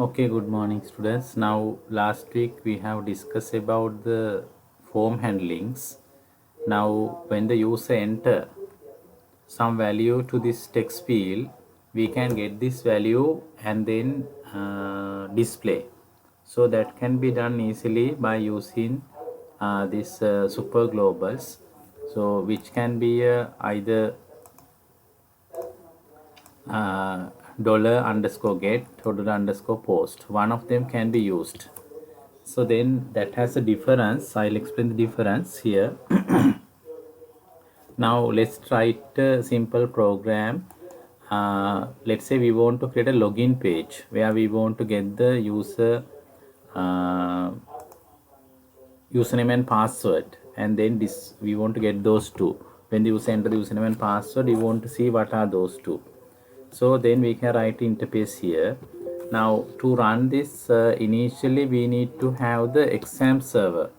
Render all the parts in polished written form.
Okay, good morning students. Now last week we have discussed about the form handlings. Now when the user enter some value to this text field, we can get this value and then display. So that can be done easily by using this super globals. So which can be either uh, dollar underscore get or dollar underscore post. One of them can be used. So then that has a difference. I'll explain the difference here. Now let's write a simple program. Let's say we want to create a login page where we want to get the user uh, username and password, and then this we want to get those two. When the user enter the username and password, we want to see what are those two. So then we can write interface here. Now to run this, initially we need to have the exam server.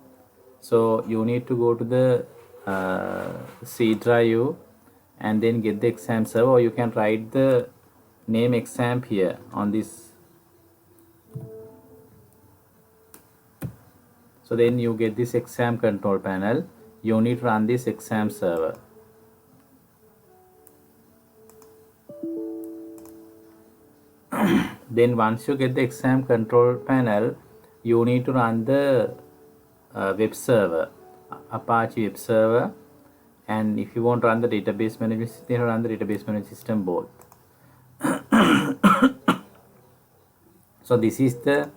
So you need to go to the C drive and then get the exam server, or you can write the name exam here on this. So then you get this exam control panel. You need to run this exam server. Then once you get the exam control panel, you need to run the web server, Apache web server. And if you want to run the database management system, you run the database management system both. So this is the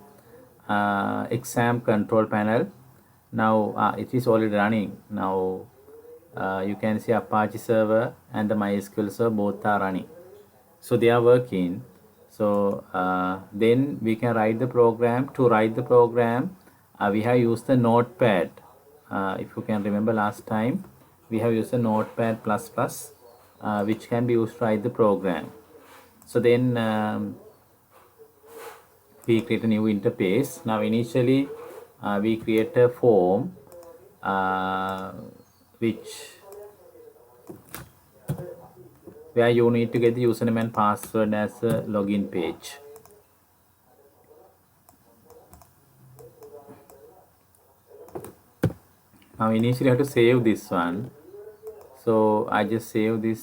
exam control panel. Now it is already running. Now you can see Apache server and the MySQL server both are running. So they are working. So then we can write the program. To write the program, we have used the notepad. If you can remember last time, we have used the notepad plus plus, which can be used to write the program. So then we create a new interface. Now initially we create a form which where you need to get the username and password as a login page. Now initially I have to save this one. So I just save this,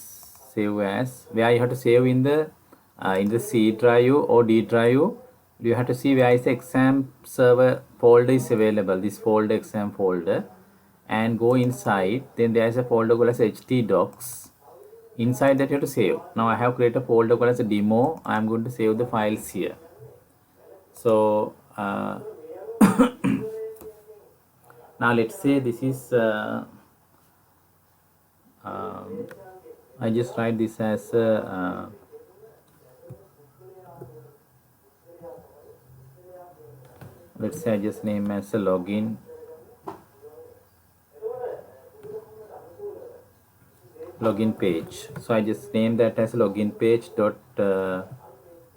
save as, where you have to save in the C drive or D drive. You have to see where is the exam server folder is available, this folder, exam folder, and go inside. Then there is a folder called as htdocs. Inside that you have to save. Now I have created a folder called as a demo. I am going to save the files here. So now let's say this is I just write this as let's say I just name as a login page. So I just name that as login page dot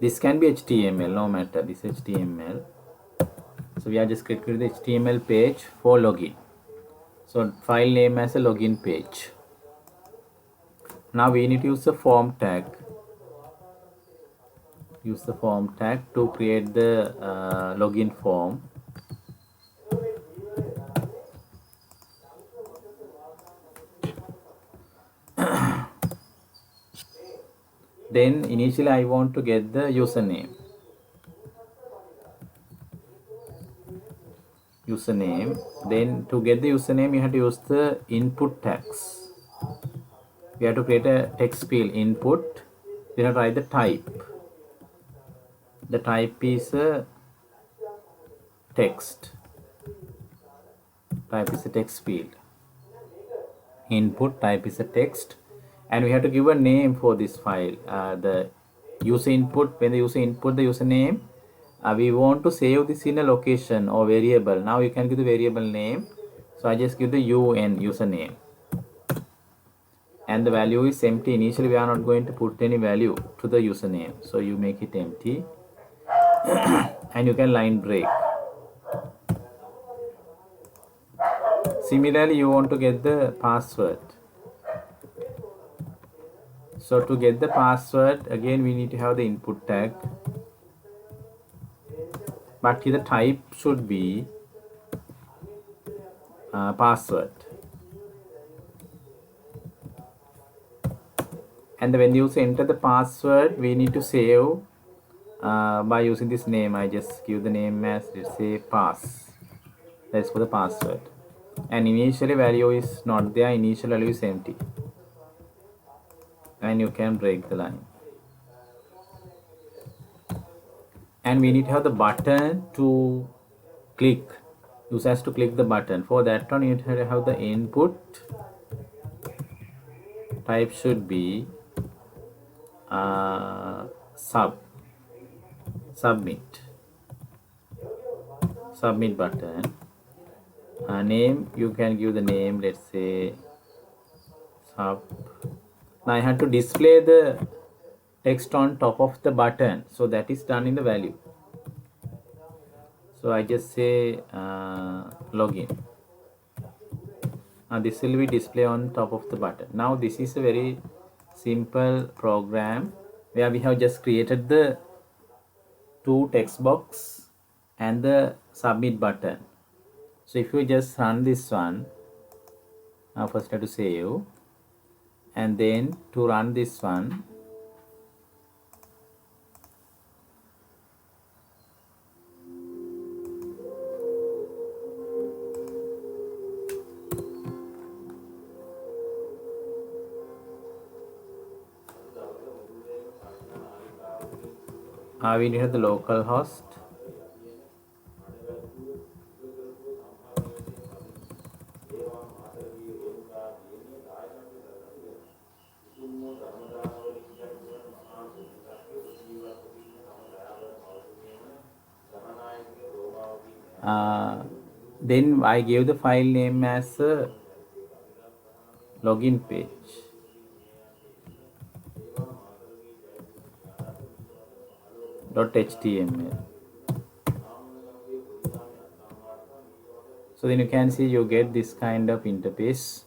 this can be HTML, no matter, this HTML. So we are just creating the HTML page for login. So file name as a login page. Now we need to use the form tag. Use the form tag to create the login form. Then initially I want to get the username. Then to get the username you have to use the input tags. We have to create a text field input. We have to write the type. The type is a text. Type is a text field. Input type is a text, and we have to give a name for this file. The user input, when the user input the username, we want to save this in a location or variable. Now you can give the variable name. So I just give the UN username, and the value is empty. Initially we are not going to put any value to the username, so you make it empty and you can line break. Similarly you want to get the password. So to get the password, again we need to have the input tag. but here the type should be password. And when you enter the password, we need to save by using this name. I just give the name as, let's say, pass. That's for the password. And initially value is not there, initial value is empty. And you can break the line. And we need to have the button to click. User has to click the button. For that one, you need to have the input. Type should be submit button. Name, you can give the name, let's say sub. Now I have to display the text on top of the button, so that is done in the value. So I just say login. Now this will be display on top of the button. Now this is a very simple program where we have just created the two text box and the submit button. So if you just run this one, now first I have to save, and then to run this one, we need the local host. Then I gave the file name as a login page. .html. So then you can see you get this kind of interface.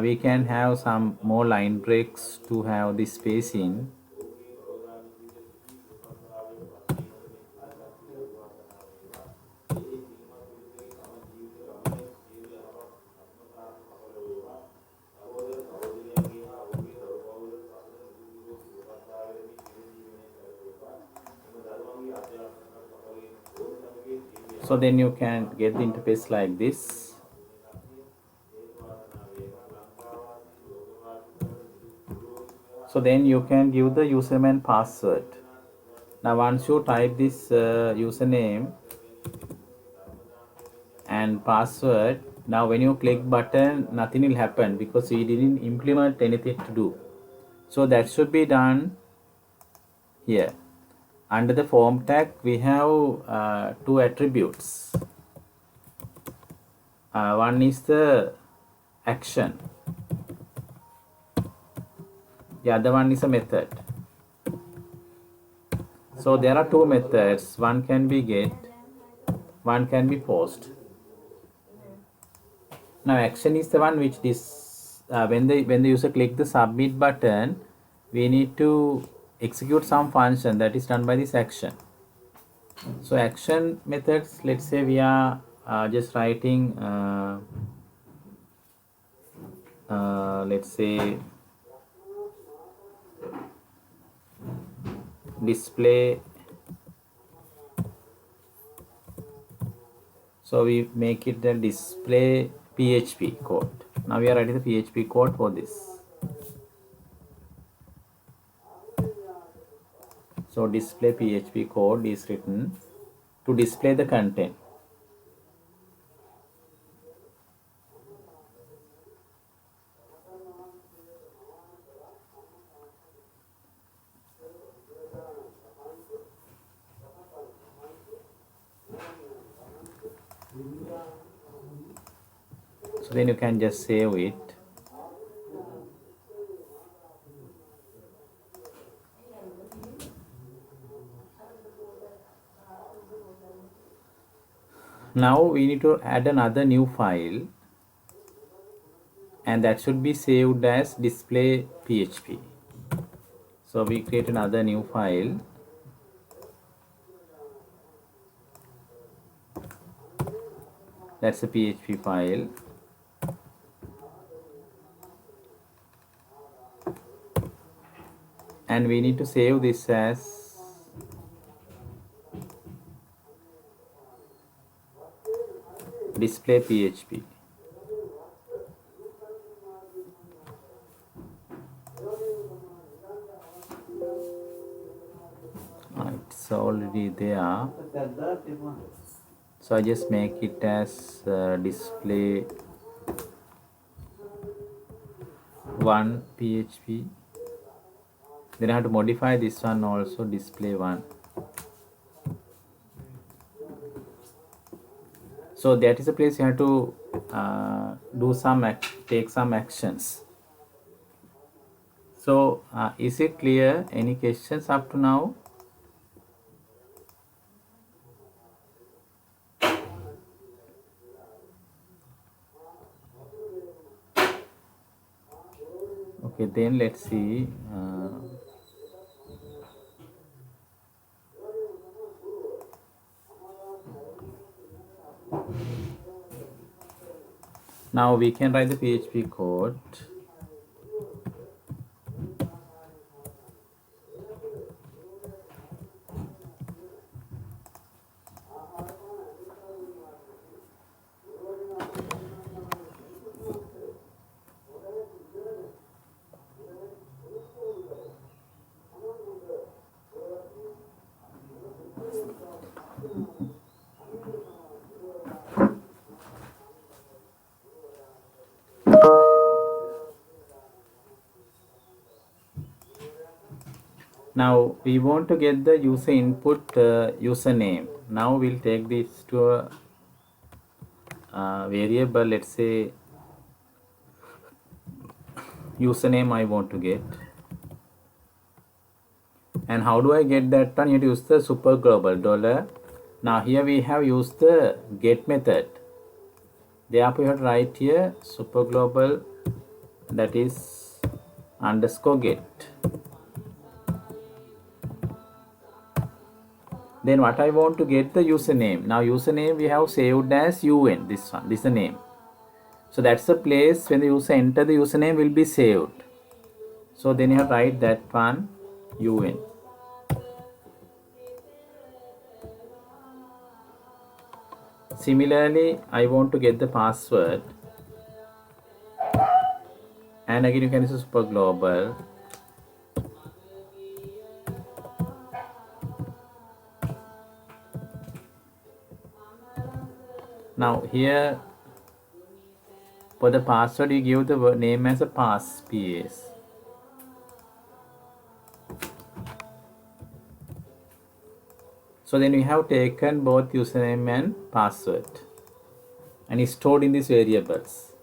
We can have some more line breaks to have this spacing. So then you can get the interface like this. So then you can give the username and password. Now once you type this username and password, now when you click button, nothing will happen because we didn't implement anything to do. So that should be done here. Under the form tag, we have two attributes. One is the action. The other one is a method. So there are two methods. One can be get, one can be post. Now action is the one which this when the user click the submit button, we need to execute some function that is done by this action. So action methods, let's say we are just writing let's say display. So we make it the display PHP code. Now we are writing the PHP code for this. So display PHP code is written to display the content. So then you can just save it. Now we need to add another new file, and that should be saved as display PHP. So we create another new file. That's a PHP file. And we need to save this as display PHP. It's already there, so I just make it as display 1 PHP. Then I have to modify this one also, display 1. So that is a place you have to take some actions. So is it clear? Any questions up to now? Okay, then let's see. Now we can write the PHP code. Now we want to get the user input username. Now we'll take this to a variable. Let's say username I want to get. And how do I get that one? You have to use the super global dollar. Now here we have used the get method. Therefore you have to write here super global, that is underscore get. Then what I want to get the username. Now username we have saved as UN. This one, this is the name. So that's the place when the user enter the username will be saved. So then you have to write that one UN. Similarly, I want to get the password. And again you can use super global. Now here for the password you give the name as a PS. So then we have taken both username and password and is stored in these variables.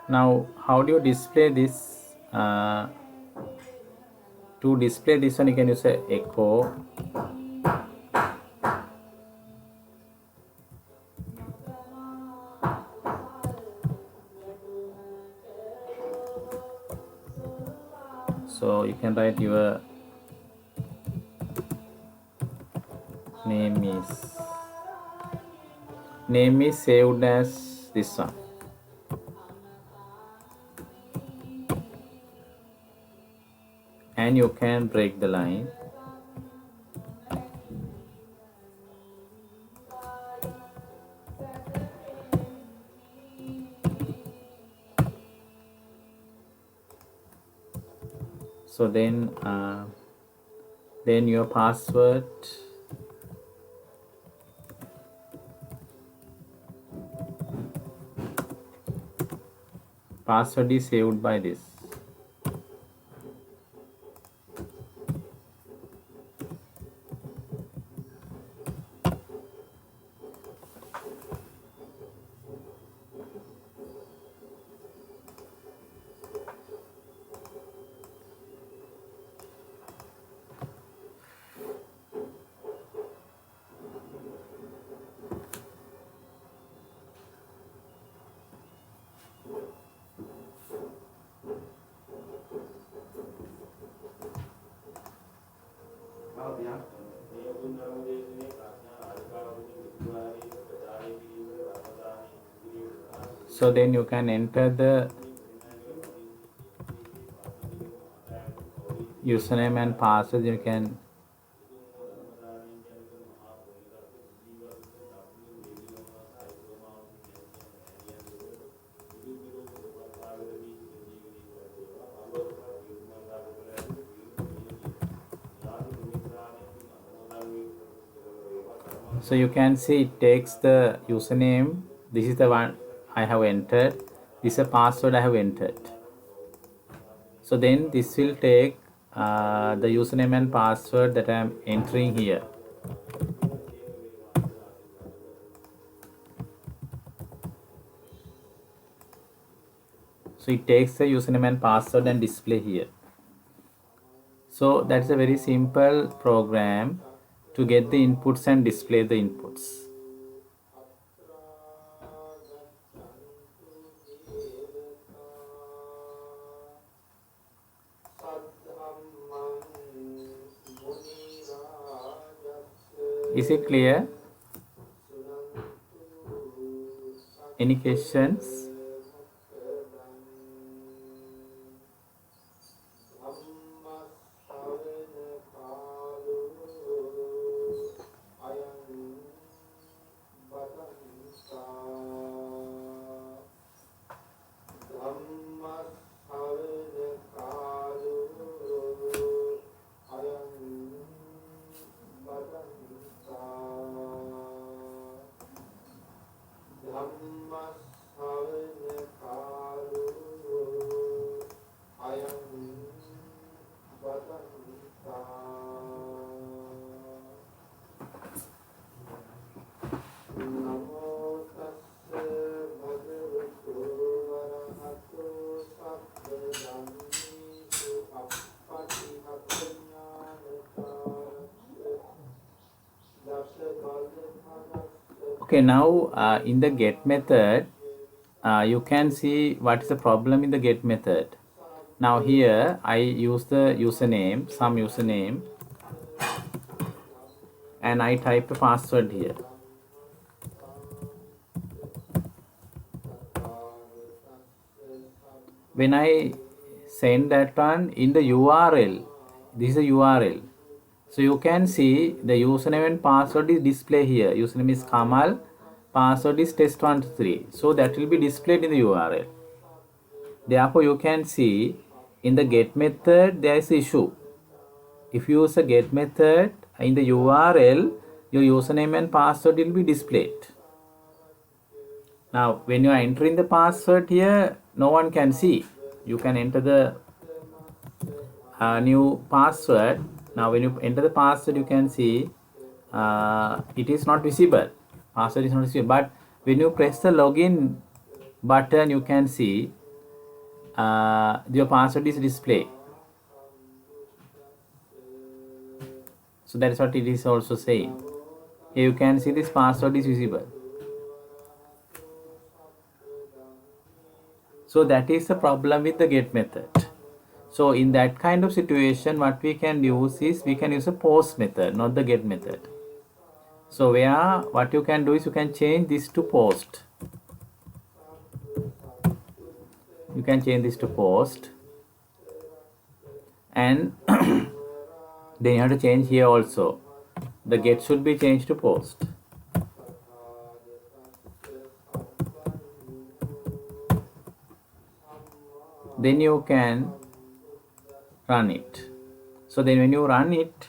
Now how do you display this? To display this one you can use a echo. So you can write your name is saved as this one. And you can break the line. So then your password is saved by this. So then you can enter the username and password. You can so you can see it takes the username. This is the one I have entered. This is a password I have entered. So then this will take the username and password that I am entering here. So it takes the username and password and display here. So that's a very simple program to get the inputs and display the inputs. Is it clear? Any questions? Okay, now in the get method, you can see what is the problem in the get method. Now here I use the username, some username, and I type a password here. When I send that one in the URL, this is a URL. So you can see the username and password is display here. Username is Kamal, password is test123. So that will be displayed in the URL. Therefore, you can see in the get method there is issue. If you use a get method in the URL, your username and password will be displayed. Now, when you are entering the password here, no one can see. You can enter the new password. Now, when you enter the password, you can see it is not visible. Password is not visible. But when you press the login button, you can see your password is displayed. So that is what it is also saying. Here you can see this password is visible. So that is the problem with the get method. So in that kind of situation, what we can use is we can use a post method, not the get method. So what you can do is you can change this to post. You can change this to post, and then you have to change here also. The get should be changed to post. Then you can run it. So then when you run it,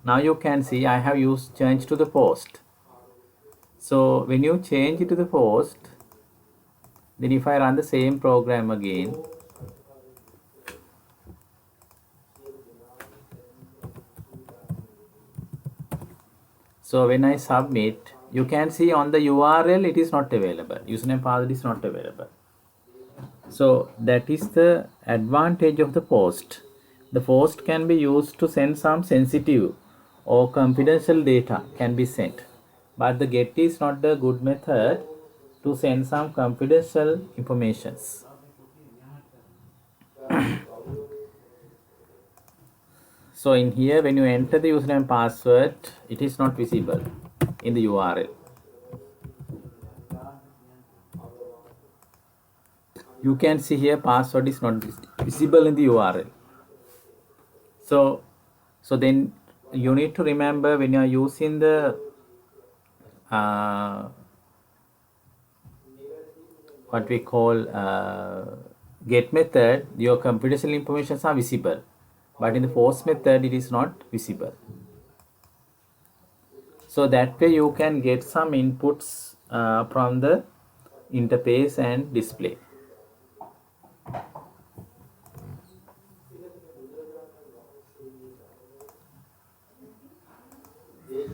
now you can see I have changed to the post. So when you change it to the post, then if I run the same program again, so when I submit, you can see on the URL it is not available. Username password is not available. So that is the advantage of the post. The post can be used to send some sensitive or confidential data can be sent. But the get is not the good method to send some confidential informations. So in here, when you enter the username password, it is not visible in the URL. You can see here password is not visible in the URL. So then you need to remember when you are using the what we call get method, your confidential information are visible, but in the post method it is not visible. So that way you can get some inputs from the interface and display.